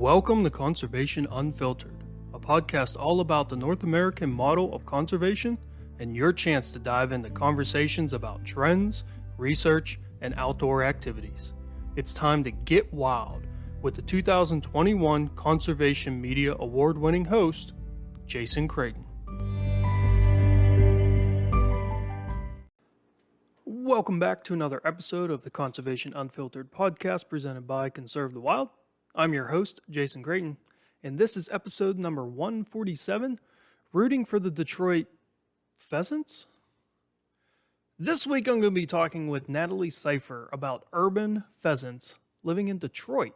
Welcome to Conservation Unfiltered, a podcast all about the North American model of conservation and your chance to dive into conversations about trends, research, and outdoor activities. It's time to get wild with the 2021 Conservation Media Award-winning host, Jason Creighton. Welcome back to another episode of the Conservation Unfiltered podcast presented by Conserve the Wild. I'm your host, Jason Creighton, and this is episode number 147, Rooting for the Detroit Pheasants? This week I'm going to be talking with Natalie Cypher about urban pheasants living in Detroit.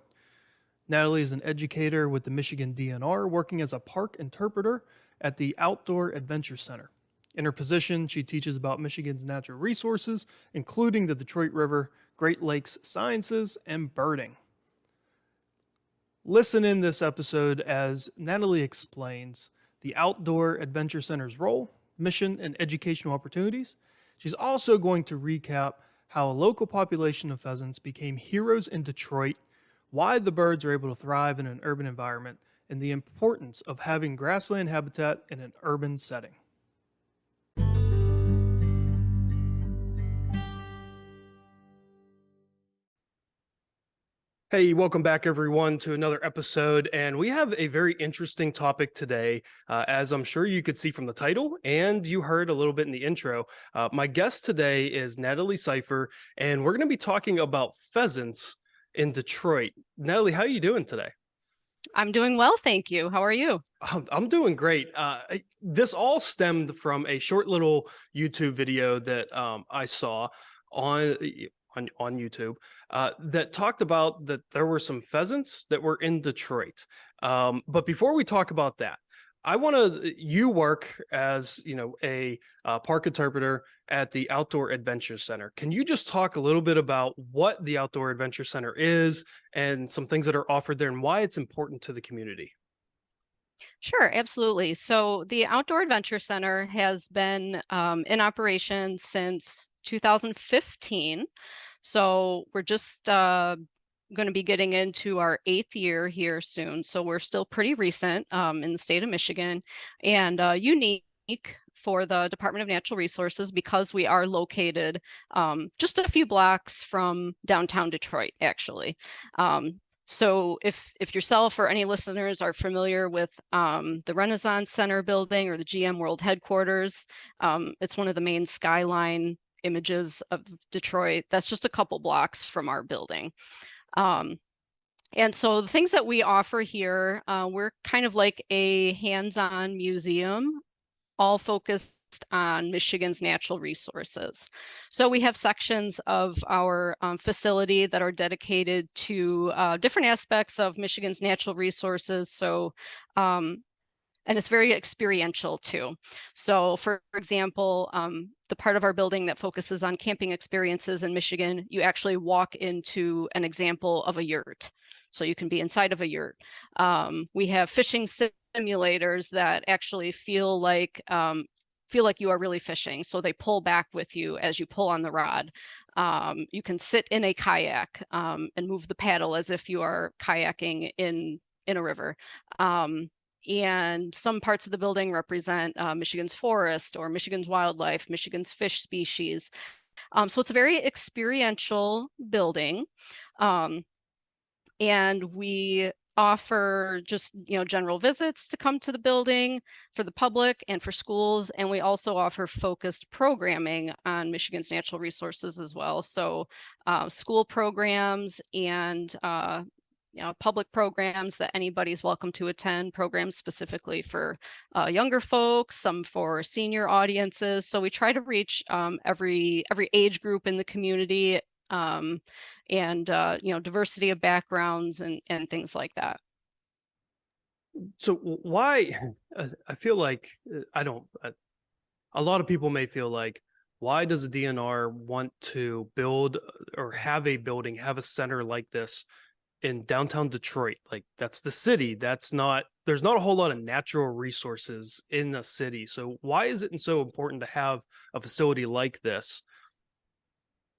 Natalie is an educator with the Michigan DNR, working as a park interpreter at the Outdoor Adventure Center. In her position, she teaches about Michigan's natural resources, including the Detroit River, Great Lakes sciences, and birding. Listen in this episode as Natalie explains the Outdoor Adventure Center's role, mission, and educational opportunities. She's also going to recap how a local population of pheasants became heroes in Detroit, why the birds are able to thrive in an urban environment, and the importance of having grassland habitat in an urban setting. Hey, welcome back everyone to another episode, and we have a very interesting topic today, as I'm sure you could see from the title, and you heard a little bit in the intro. My guest today is Natalie Cypher, and we're going to be talking about pheasants in Detroit. Natalie, how are you doing today? I'm doing well, thank you. How are you? I'm doing great. This all stemmed from a short little YouTube video that I saw on YouTube that talked about that there were some pheasants that were in Detroit. But before we talk about that, you work as, a park interpreter at the Outdoor Adventure Center. Can you just talk a little bit about what the Outdoor Adventure Center is and some things that are offered there and why it's important to the community? Sure, absolutely. So the Outdoor Adventure Center has been in operation since 2015. So we're just going to be getting into our 8th year here soon. So we're still pretty recent in the state of Michigan and unique for the Department of Natural Resources because we are located just a few blocks from downtown Detroit, actually. So if yourself or any listeners are familiar with the Renaissance Center building or the GM World headquarters, it's one of the main skyline images of Detroit. That's just a couple blocks from our building. And so the things that we offer here, we're kind of like a hands-on museum, all focused on Michigan's natural resources. So we have sections of our facility that are dedicated to different aspects of Michigan's natural resources. So, and it's very experiential too. So for example, the part of our building that focuses on camping experiences in Michigan, you actually walk into an example of a yurt. So you can be inside of a yurt. We have fishing simulators that actually feel like you are really fishing. So they pull back with you as you pull on the rod. You can sit in a kayak and move the paddle as if you are kayaking in a river. And some parts of the building represent Michigan's forest or Michigan's wildlife, Michigan's fish species. So it's a very experiential building. And we offer just general visits to come to the building for the public and for schools, and we also offer focused programming on Michigan's natural resources as well. So school programs and public programs that anybody's welcome to attend, programs specifically for younger folks, some for senior audiences. So we try to reach every age group in the community, and diversity of backgrounds and things like that. So why, I feel like, a lot of people may feel like, why does the DNR want to build or have a building, have a center like this in downtown Detroit? Like, that's the city. There's not a whole lot of natural resources in the city. So why is it so important to have a facility like this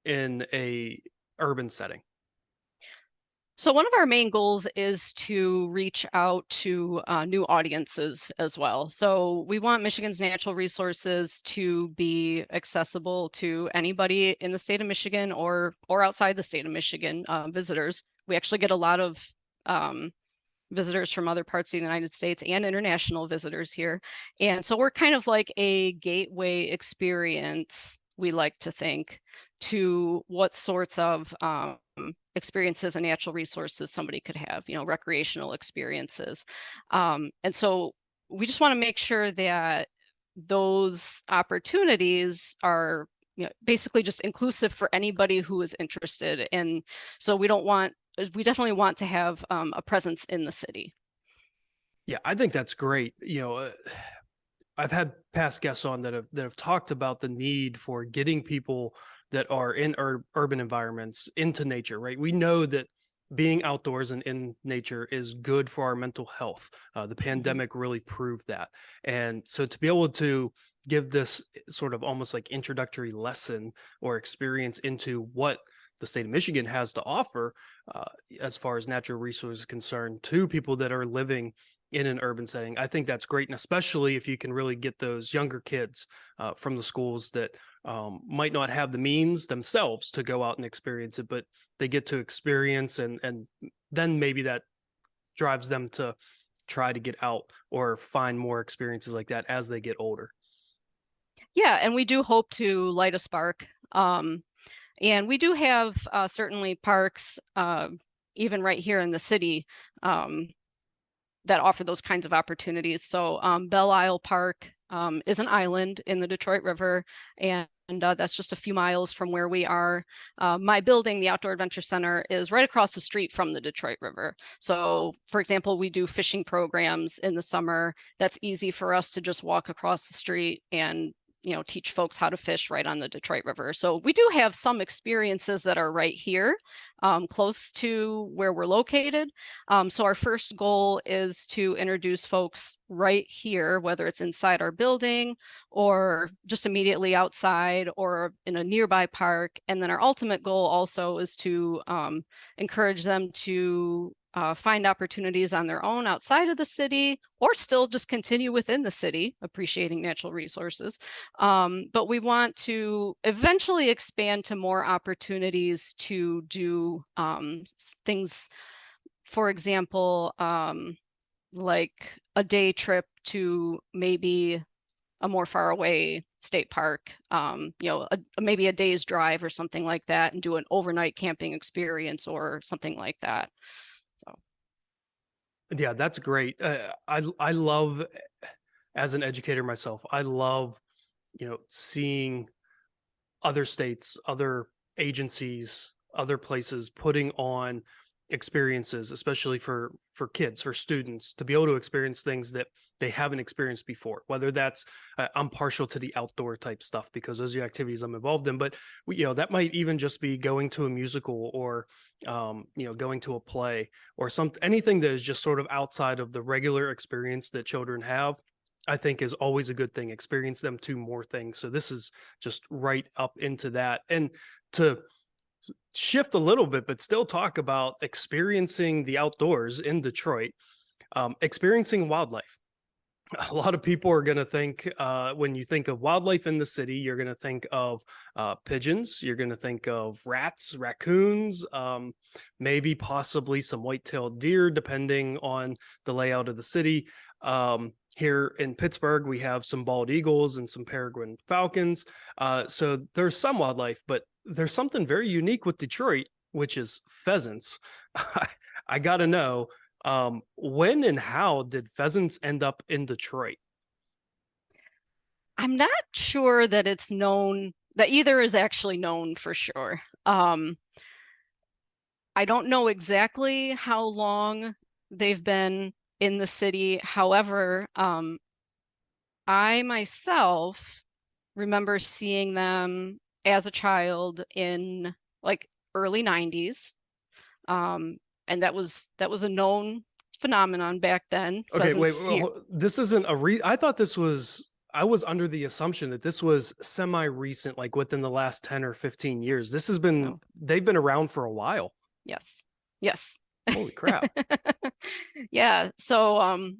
in a urban setting? So one of our main goals is to reach out to new audiences as well. So we want Michigan's natural resources to be accessible to anybody in the state of Michigan or outside the state of Michigan, visitors. We actually get a lot of visitors from other parts of the United States and international visitors here. And so we're kind of like a gateway experience, we like to think, to what sorts of experiences and natural resources somebody could have, recreational experiences. And so we just want to make sure that those opportunities are basically just inclusive for anybody who is interested. And so we definitely want to have a presence in the city. Yeah, I think that's great. I've had past guests on that have talked about the need for getting people that are in urban environments into nature, right? We know that being outdoors and in nature is good for our mental health. The pandemic really proved that. And so to be able to give this sort of almost like introductory lesson or experience into what the state of Michigan has to offer, uh, as far as natural resources concerned, to people that are living in an urban setting, I think that's great. And especially if you can really get those younger kids from the schools that might not have the means themselves to go out and experience it, but they get to experience, and then maybe that drives them to try to get out or find more experiences like that as they get older. Yeah, and we do hope to light a spark. And we do have certainly parks, even right here in the city, that offer those kinds of opportunities. So Belle Isle Park is an island in the Detroit River, and that's just a few miles from where we are. My building, the Outdoor Adventure Center, is right across the street from the Detroit River. So, for example, we do fishing programs in the summer. That's easy for us to just walk across the street and teach folks how to fish right on the Detroit River. So we do have some experiences that are right here, close to where we're located. So our first goal is to introduce folks right here, whether it's inside our building or just immediately outside or in a nearby park. And then our ultimate goal also is to encourage them to find opportunities on their own outside of the city, or still just continue within the city, appreciating natural resources. But we want to eventually expand to more opportunities to do things, for example, like a day trip to maybe a more far away state park, maybe a day's drive or something like that, and do an overnight camping experience or something like that. Yeah, that's great. I love, as an educator myself, I love seeing other states, other agencies, other places putting on experiences, especially for kids, for students, to be able to experience things that they haven't experienced before. Whether that's I'm partial to the outdoor type stuff because those are the activities I'm involved in, but that might even just be going to a musical or going to a play or anything that is just sort of outside of the regular experience that children have. I think is always a good thing. Experience them to more things. So this is just right up into that. And to shift a little bit, but still talk about experiencing the outdoors in Detroit, experiencing wildlife. A lot of people are going to think, when you think of wildlife in the city, you're going to think of pigeons, you're going to think of rats, raccoons, maybe possibly some white-tailed deer, depending on the layout of the city. Here in Pittsburgh, we have some bald eagles and some peregrine falcons. So there's some wildlife, but there's something very unique with Detroit, which is pheasants. I got to know, when and how did pheasants end up in Detroit? I'm not sure that it's known, that either is actually known for sure. I don't know exactly how long they've been in the city. However, I myself remember seeing them as a child in like early 90s. And that was a known phenomenon back then. Okay, wait, Pheasants here. this isn't I thought I was under the assumption that this was semi-recent, like within the last 10 or 15 years. This has been, No. they've been around for a while. Yes. Yes. Holy crap. Yeah. So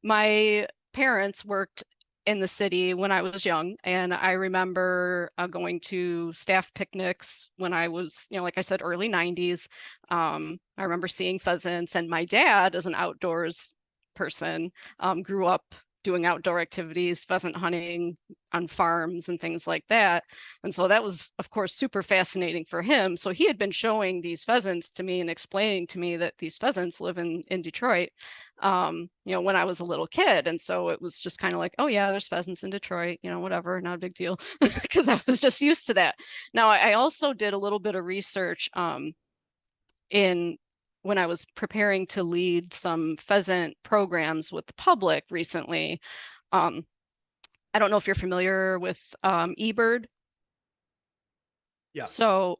my parents worked in the city when I was young, and I remember going to staff picnics when I was, like I said, early 90s. I remember seeing pheasants, and my dad, as an outdoors person, grew up doing outdoor activities, pheasant hunting on farms and things like that. And so that was, of course, super fascinating for him. So he had been showing these pheasants to me and explaining to me that these pheasants live in Detroit, when I was a little kid. And so it was just kind of like, oh yeah, there's pheasants in Detroit, whatever, not a big deal, because I was just used to that. Now, I also did a little bit of research in when I was preparing to lead some pheasant programs with the public recently. Um, I don't know if you're familiar with eBird. Yes. So,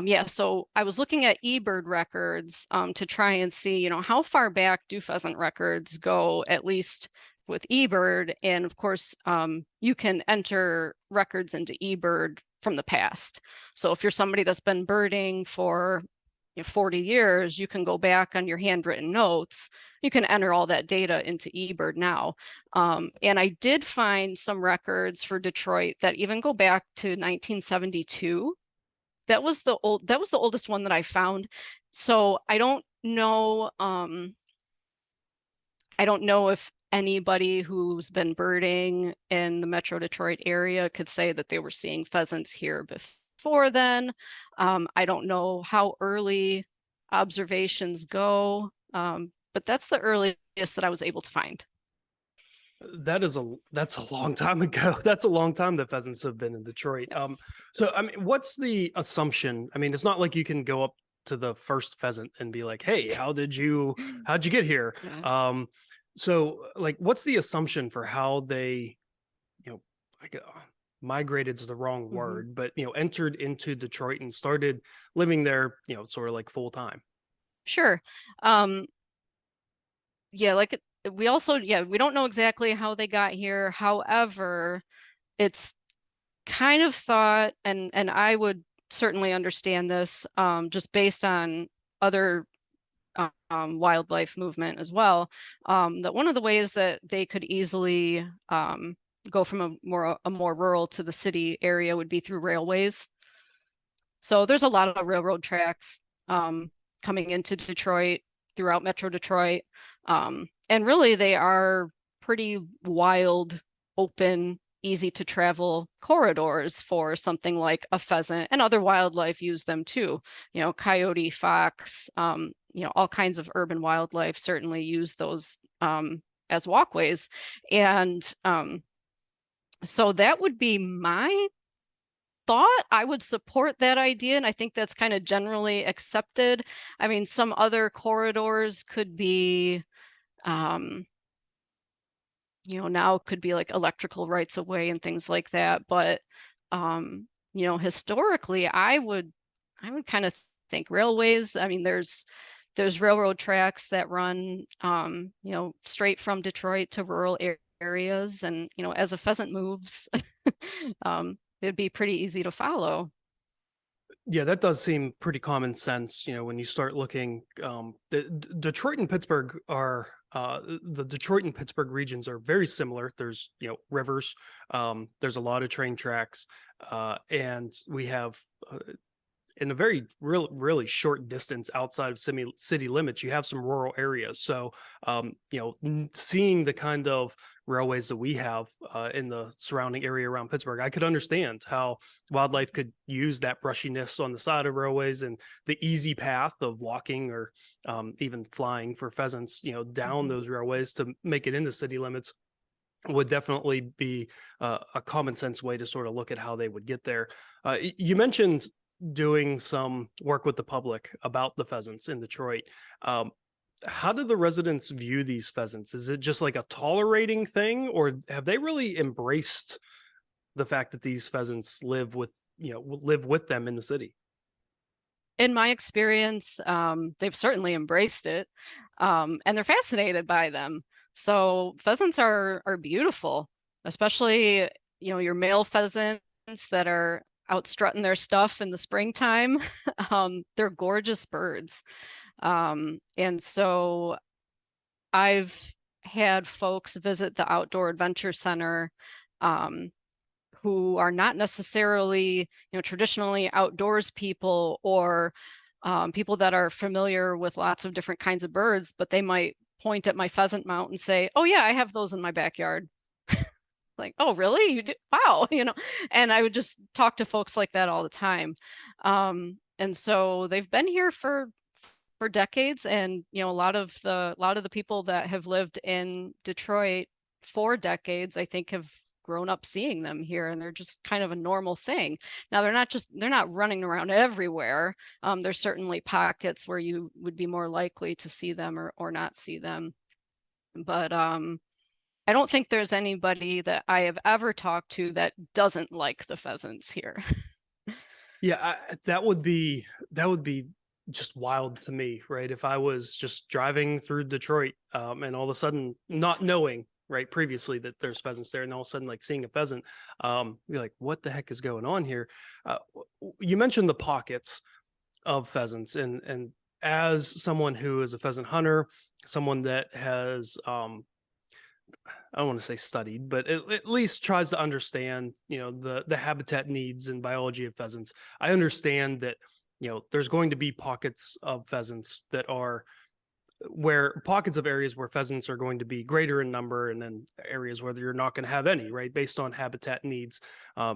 yeah, so I was looking at eBird records to try and see, how far back do pheasant records go, at least with eBird. And of course, you can enter records into eBird from the past. So if you're somebody that's been birding for 40 years, you can go back on your handwritten notes. You can enter all that data into eBird now. And I did find some records for Detroit that even go back to 1972. That was the oldest one that I found. So I don't know if anybody who's been birding in the Metro Detroit area could say that they were seeing pheasants here before then. I don't know how early observations go, but that's the earliest that I was able to find. That's a long time ago. That's a long time that pheasants have been in Detroit. Yes. So I mean, what's the assumption? I mean, it's not like you can go up to the first pheasant and be like, "Hey, how'd you get here?" Yeah. So like, what's the assumption for how they, you know, like migrated is the wrong Mhm. word, but entered into Detroit and started living there, sort of like full time? Sure. Um, yeah, we don't know exactly how they got here. However, it's kind of thought, and I would certainly understand this, just based on other wildlife movement as well, that one of the ways that they could easily go from a more rural to the city area would be through railways. So there's a lot of railroad tracks coming into Detroit, throughout Metro Detroit. And really, they are pretty wild, open, easy to travel corridors for something like a pheasant, and other wildlife use them too. Coyote, fox, all kinds of urban wildlife certainly use those as walkways. And so that would be my thought. I would support that idea, and I think that's kind of generally accepted. I mean, some other corridors could be, um, now could be like electrical rights of way and things like that. But historically, I would kind of think railways. I mean, there's railroad tracks that run, straight from Detroit to rural areas, and as a pheasant moves, it'd be pretty easy to follow. Yeah, that does seem pretty common sense. When you start looking, Detroit and Pittsburgh are the Detroit and Pittsburgh regions are very similar. There's rivers, there's a lot of train tracks, and we have in a very really short distance outside of city limits, you have some rural areas. So, seeing the kind of railways that we have in the surrounding area around Pittsburgh, I could understand how wildlife could use that brushiness on the side of railways and the easy path of walking or even flying for pheasants, down Mhm. those railways to make it into city limits would definitely be a common sense way to sort of look at how they would get there. You mentioned doing some work with the public about the pheasants in Detroit. Um, how do the residents view these pheasants? Is it just like a tolerating thing, or have they really embraced the fact that these pheasants live with them in the city? In my experience, they've certainly embraced it, and they're fascinated by them. So pheasants are beautiful, especially your male pheasants that are out strutting their stuff in the springtime. They're gorgeous birds. And so I've had folks visit the Outdoor Adventure Center um, who are not necessarily, traditionally outdoors people, or people that are familiar with lots of different kinds of birds, but they might point at my pheasant mount and say, "Oh yeah, I have those in my backyard." Like, "Oh really? You do? Wow!" And I would just talk to folks like that all the time. And so they've been here for decades, and a lot of the people that have lived in Detroit for decades, I think, have grown up seeing them here, and they're just kind of a normal thing. Now they're not running around everywhere. There's certainly pockets where you would be more likely to see them or not see them. But I don't think there's anybody that I have ever talked to that doesn't like the pheasants here. Yeah, that would be just wild to me, right? If I was just driving through Detroit, and all of a sudden not knowing, right, previously that there's pheasants there, and all of a sudden like seeing a pheasant, you're like, what the heck is going on here? You mentioned the pockets of pheasants, and as someone who is a pheasant hunter, someone that has I don't want to say studied, but at least tries to understand, the habitat needs and biology of pheasants. I understand that, there's going to be pockets of pheasants that are where pockets of areas where pheasants are going to be greater in number, and then areas where you're not going to have any, right, based on habitat needs,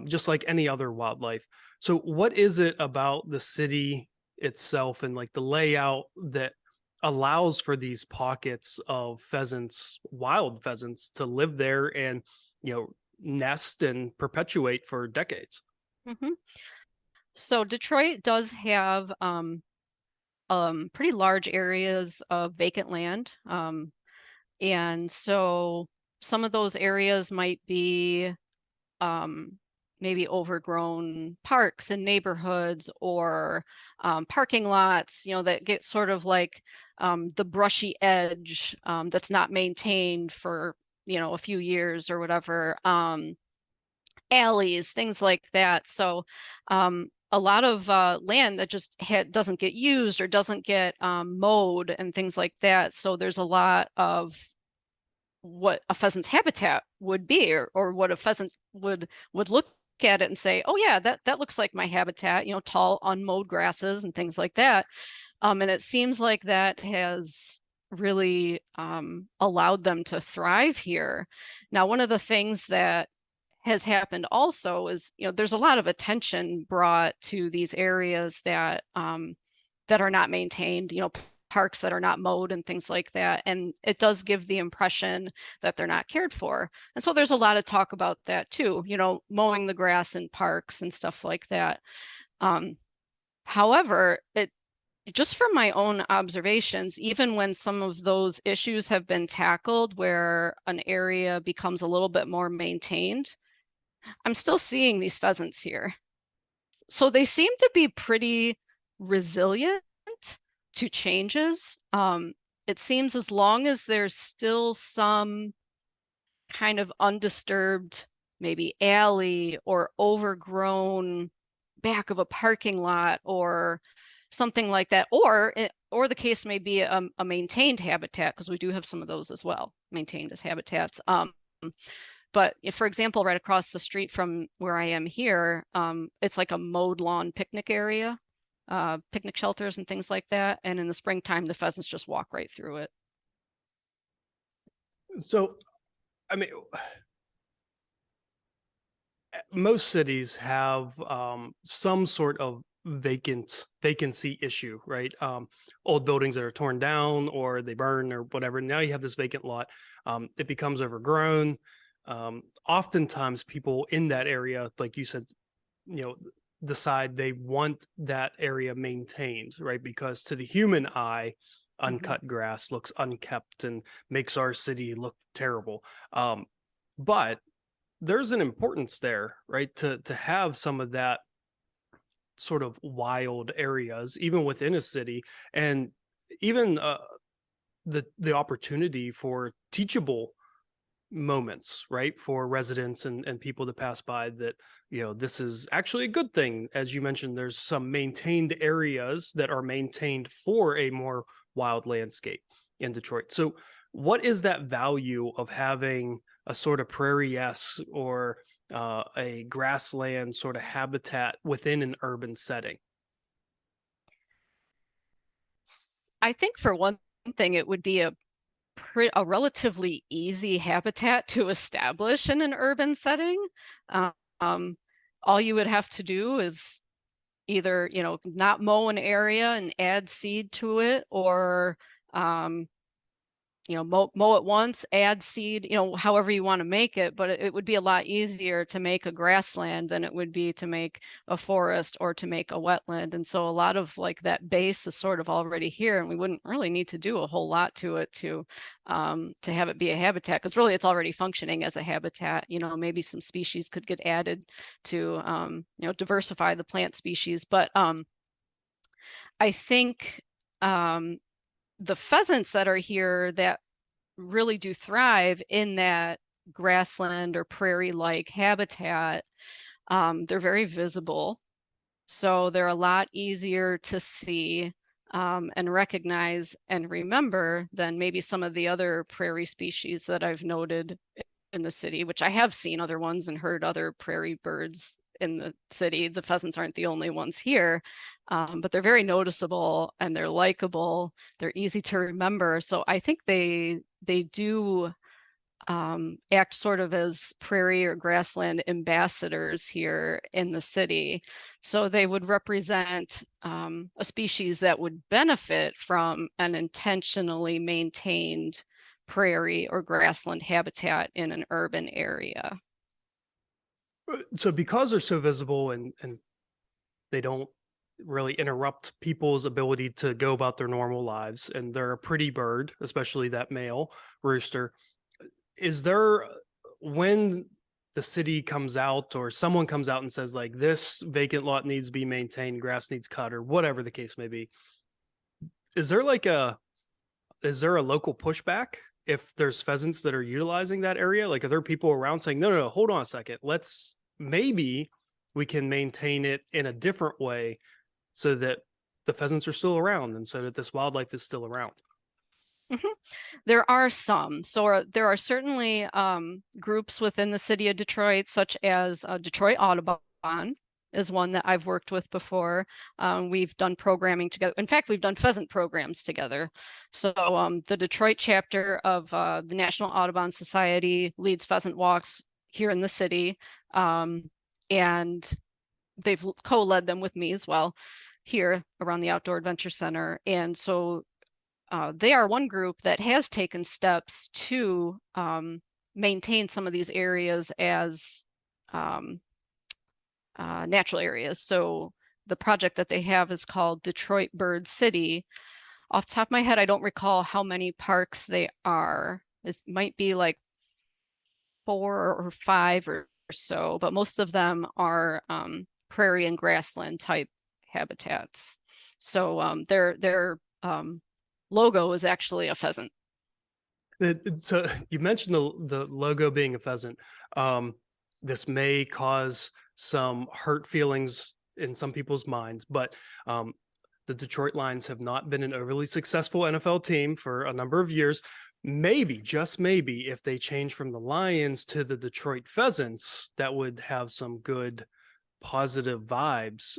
just like any other wildlife. So what is it about the city itself and like the layout that allows for these pockets of pheasants, wild pheasants, to live there and, nest and perpetuate for decades? Mhm. So Detroit does have pretty large areas of vacant land. And so some of those areas might be um, maybe overgrown parks and neighborhoods, or parking lots, that get sort of like the brushy edge that's not maintained for, a few years or whatever. Alleys, things like that. So a lot of land that just doesn't get used or doesn't get mowed and things like that. So there's a lot of what a pheasant's habitat would be, or what a pheasant would look at it and say, "Oh yeah, that looks like my habitat," tall unmowed grasses and things like that. And it seems like that has really allowed them to thrive here. Now, one of the things that has happened also is, there's a lot of attention brought to these areas that are not maintained, parks that are not mowed and things like that. And it does give the impression that they're not cared for. And so there's a lot of talk about that too, mowing the grass in parks and stuff like that. Um, However, just from my own observations, even when some of those issues have been tackled where an area becomes a little bit more maintained, I'm still seeing these pheasants here. So they seem to be pretty resilient to changes. It seems as long as there's still some kind of undisturbed, maybe alley or overgrown back of a parking lot or something like that, or the case may be a maintained habitat, because we do have some of those as well, maintained as habitats. But if, for example, right across the street from where I am here, it's like a mowed lawn picnic area, picnic shelters and things like that. And in the springtime, the pheasants just walk right through it. So, I mean, most cities have some sort of vacancy issue, right? Old buildings that are torn down or they burn or whatever. Now you have this vacant lot. It becomes overgrown. Oftentimes, people in that area, like you said, you know, decide they want that area maintained, right? Because to the human eye, Mhm. uncut grass looks unkept and makes our city look terrible. But there's an importance there, right? To have some of that sort of wild areas, even within a city, and even the opportunity for teachable moments, right, for residents and people to pass by that, this is actually a good thing. As you mentioned, there's some maintained areas that are maintained for a more wild landscape in Detroit. So, what is that value of having a sort of prairie-esque or a grassland sort of habitat within an urban setting? I think for one thing, it would be a relatively easy habitat to establish in an urban setting. Um, all you would have to do is either, not mow an area and add seed to it, or mow it once, add seed, however you want to make it, but it would be a lot easier to make a grassland than it would be to make a forest or to make a wetland. And so a lot of like that base is sort of already here, and we wouldn't really need to do a whole lot to it to have it be a habitat, because really it's already functioning as a habitat. Maybe some species could get added to diversify the plant species. But I think the pheasants that are here that really do thrive in that grassland or prairie-like habitat, they're very visible. So they're a lot easier to see and recognize and remember than maybe some of the other prairie species that I've noted in the city, which I have seen other ones and heard other prairie birds in the city. The pheasants aren't the only ones here, but they're very noticeable and they're likable. They're easy to remember. So I think they do act sort of as prairie or grassland ambassadors here in the city. So they would represent a species that would benefit from an intentionally maintained prairie or grassland habitat in an urban area. So, because they're so visible and they don't really interrupt people's ability to go about their normal lives, and they're a pretty bird, especially that male rooster, is there, when the city comes out or someone comes out and says like this vacant lot needs to be maintained, grass needs cut, or whatever the case may be, is there like a is there a local pushback if there's pheasants that are utilizing that area? Like, are there people around saying, no, no, no, hold on a second, let's maybe we can maintain it in a different way so that the pheasants are still around and so that this wildlife is still around? Mhm. There are some. So there are certainly groups within the city of Detroit, such as Detroit Audubon is one that I've worked with before. We've done programming together. In fact, we've done pheasant programs together. So the Detroit chapter of the National Audubon Society leads pheasant walks here in the city, and they've co-led them with me as well here around the Outdoor Adventure Center. And so they are one group that has taken steps to maintain some of these areas as natural areas. So the project that they have is called Detroit Bird City. Off the top of my head, I don't recall how many parks they are. It might be like 4 or 5 or so, but most of them are prairie and grassland type habitats. So their logo is actually a pheasant. So you mentioned the logo being a pheasant. This may cause some hurt feelings in some people's minds, but the Detroit Lions have not been an overly successful NFL team for a number of years. Maybe, just maybe, if they change from the Lions to the Detroit Pheasants, that would have some good positive vibes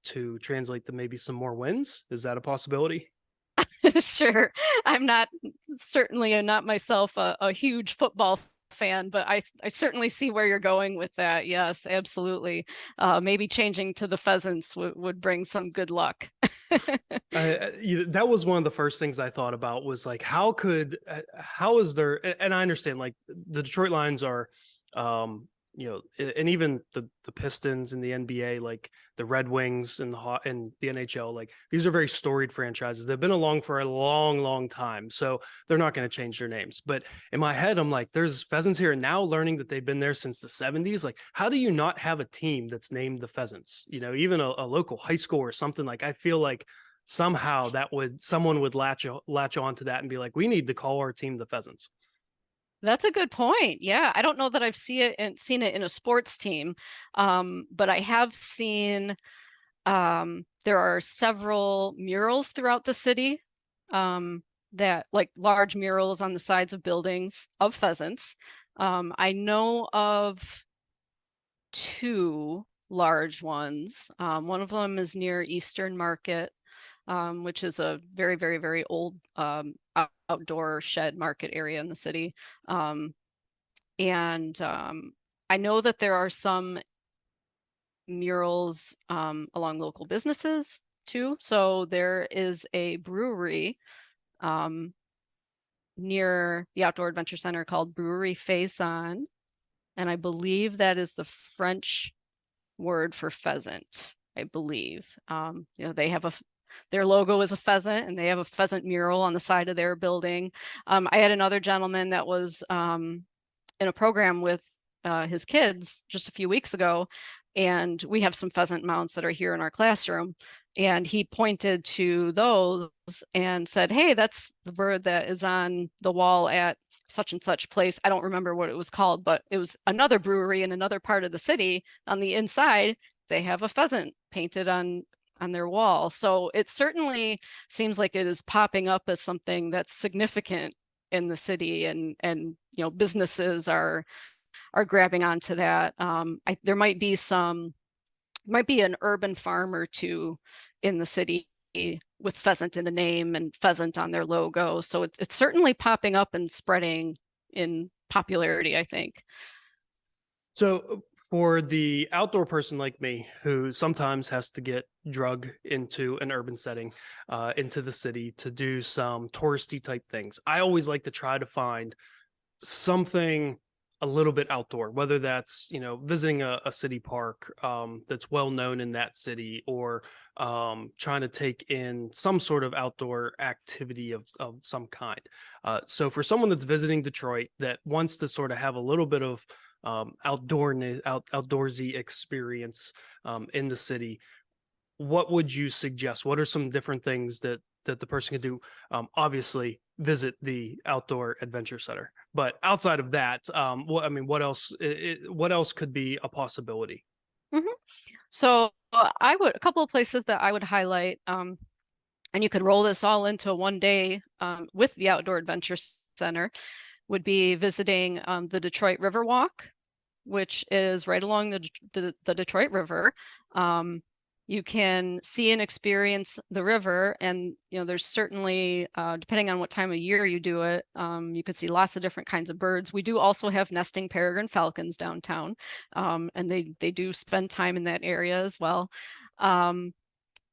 to translate to maybe some more wins. Is that a possibility? Sure. I'm not certainly not myself a huge football fan, but I certainly see where you're going with that. Yes, absolutely. Maybe changing to the pheasants would bring some good luck. That was one of the first things I thought about was like, how is there, and I understand like the Detroit Lions are, and even the Pistons in the NBA, like the Red Wings and the NHL, like these are very storied franchises. They've been along for a long, long time, so they're not going to change their names. But in my head, I'm like, there's Pheasants here, and now learning that they've been there since the '70s. Like, how do you not have a team that's named the Pheasants? Even a local high school or something. Like, I feel like somehow someone would latch on to that and be like, we need to call our team the Pheasants. That's a good point. Yeah, I don't know that I've seen it in a sports team, but I have seen there are several murals throughout the city, that like large murals on the sides of buildings of pheasants. I know of two large ones. One of them is near Eastern Market, which is a very, very, very old outdoor shed market area in the city. And I know that there are some murals along local businesses too. So there is a brewery um, near the Outdoor Adventure Center called Brewery Pheasants, and I believe that is the French word for pheasant. I believe. They have their logo is a pheasant, and they have a pheasant mural on the side of their building. I had another gentleman that was in a program with his kids just a few weeks ago, and we have some pheasant mounts that are here in our classroom. And he pointed to those and said, "Hey, that's the bird that is on the wall at such and such place." I don't remember what it was called, but it was another brewery in another part of the city. On the inside, they have a pheasant painted on their wall. So it certainly seems like it is popping up as something that's significant in the city, and businesses are grabbing onto that. There might be an urban farm or two in the city with pheasant in the name and pheasant on their logo. So it's certainly popping up and spreading in popularity, I think. So, for the outdoor person like me, who sometimes has to get drug into an urban setting, into the city to do some touristy type things, I always like to try to find something a little bit outdoor, whether that's visiting a city park that's well known in that city, or trying to take in some sort of outdoor activity of some kind. So for someone that's visiting Detroit that wants to sort of have a little bit of outdoorsy experience in the city, what would you suggest? What are some different things that the person can do? Obviously, visit the outdoor adventure center, but outside of that, what else? What else could be a possibility? Mhm. So a couple of places that I would highlight, and you could roll this all into one day with the Outdoor Adventure Center, would be visiting the Detroit River Walk, which is right along the Detroit River. You can see and experience the river, and there's certainly, depending on what time of year you do it, you could see lots of different kinds of birds. We do also have nesting peregrine falcons downtown, and they do spend time in that area as well.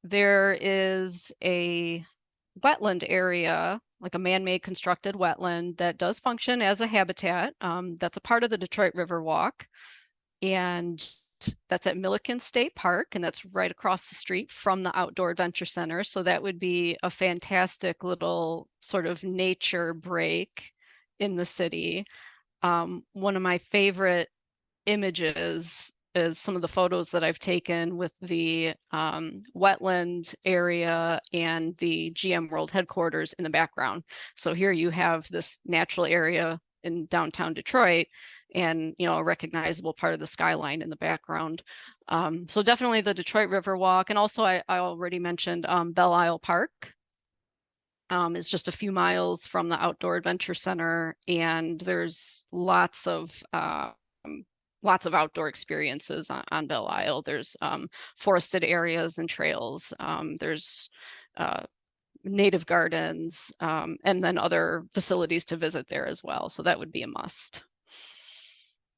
There is a wetland area, like a man-made constructed wetland that does function as a habitat. That's a part of the Detroit River Walk, and that's at Milliken State Park, and that's right across the street from the Outdoor Adventure Center. So that would be a fantastic little sort of nature break in the city. One of my favorite images is some of the photos that I've taken with the wetland area and the GM World headquarters in the background. So here you have this natural area in downtown Detroit, and a recognizable part of the skyline in the background. So definitely the Detroit River Walk, and also I already mentioned Belle Isle Park. Is just a few miles from the Outdoor Adventure Center, and there's lots of outdoor experiences on Belle Isle. There's forested areas and trails. There's native gardens, and then other facilities to visit there as well. So that would be a must.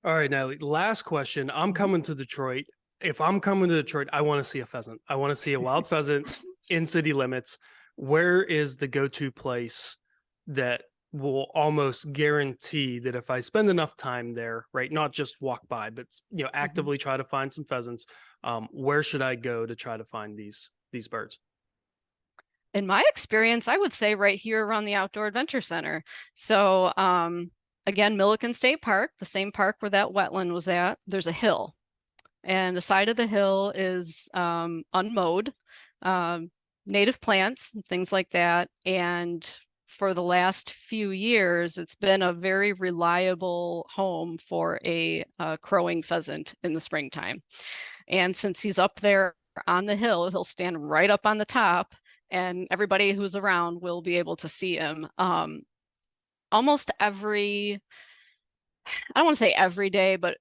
All right, Natalie. Last question. I'm Mhm. coming to Detroit. If I'm coming to Detroit, I want to see a pheasant. I want to see a wild pheasant in city limits. Where is the go-to place that will almost guarantee that if I spend enough time there, right, not just walk by, but Mhm. actively try to find some pheasants? Where should I go to try to find these birds? In my experience, I would say right here around the Outdoor Adventure Center. So again, Milliken State Park, the same park where that wetland was at, there's a hill. And the side of the hill is unmowed, um, native plants, things like that. And for the last few years, it's been a very reliable home for a crowing pheasant in the springtime. And since he's up there on the hill, he'll stand right up on the top, and everybody who's around will be able to see him. Almost every, I don't want to say every day, but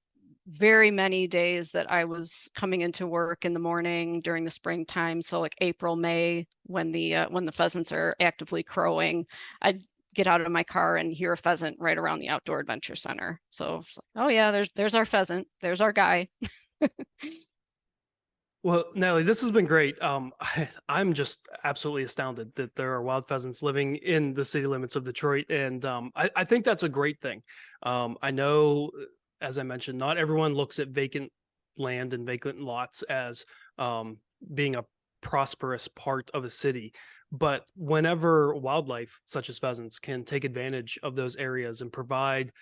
very many days that I was coming into work in the morning during the springtime, so like April, May, when the pheasants are actively crowing, I'd get out of my car and hear a pheasant right around the Outdoor Adventure Center. So it's like, oh yeah, there's our pheasant, there's our guy. Well, Natalie, this has been great. I'm just absolutely astounded that there are wild pheasants living in the city limits of Detroit, and I think that's a great thing. I know, as I mentioned, not everyone looks at vacant land and vacant lots as being a prosperous part of a city, but whenever wildlife such as pheasants can take advantage of those areas and provide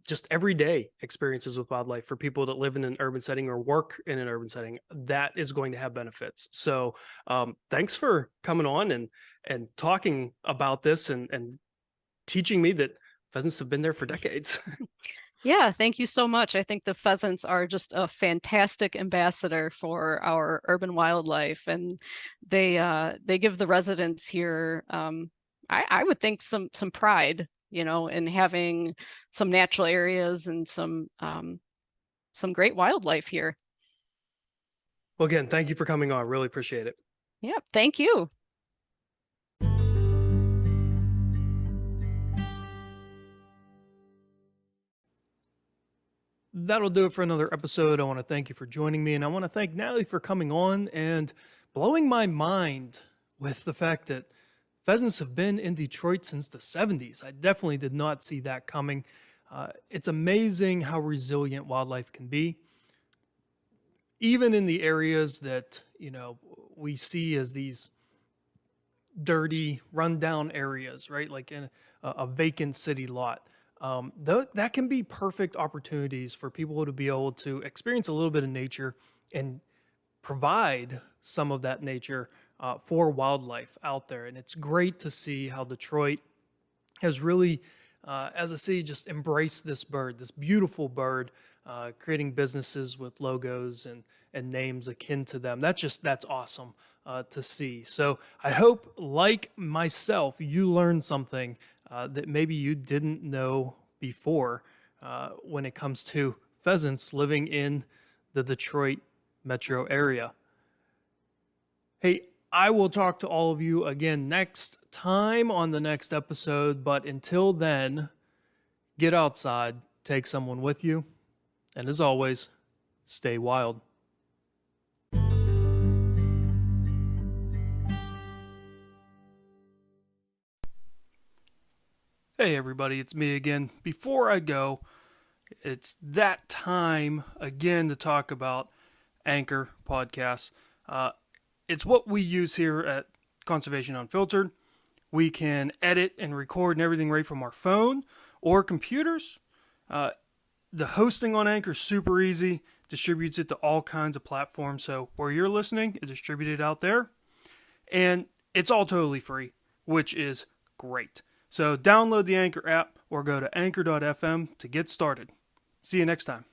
just everyday experiences with wildlife for people that live in an urban setting or work in an urban setting, that is going to have benefits. So thanks for coming on and talking about this and teaching me that pheasants have been there for decades. Yeah, thank you so much. I think the pheasants are just a fantastic ambassador for our urban wildlife, and they give the residents here, I would think some pride, in having some natural areas and some great wildlife here. Well, again, thank you for coming on. Really appreciate it. Yeah, thank you. That'll do it for another episode. I want to thank you for joining me, and I want to thank Natalie for coming on and blowing my mind with the fact that pheasants have been in Detroit since the 70s. I definitely did not see that coming. It's amazing how resilient wildlife can be, even in the areas that we see as these dirty, rundown areas, right? Like in a vacant city lot. That can be perfect opportunities for people to be able to experience a little bit of nature and provide some of that nature for wildlife out there. And it's great to see how Detroit has really, as a city, just embraced this bird, this beautiful bird, creating businesses with logos and names akin to them. That's awesome to see. So I hope, like myself, you learned something that maybe you didn't know before when it comes to pheasants living in the Detroit metro area. Hey, I will talk to all of you again next time on the next episode, but until then, get outside, take someone with you, and as always, stay wild. Hey everybody, it's me again. Before I go, it's that time again to talk about Anchor podcasts. It's what we use here at Conservation Unfiltered. We can edit and record and everything right from our phone or computers. The hosting on Anchor is super easy, distributes it to all kinds of platforms. So where you're listening is distributed out there. And it's all totally free, which is great. So download the Anchor app or go to anchor.fm to get started. See you next time.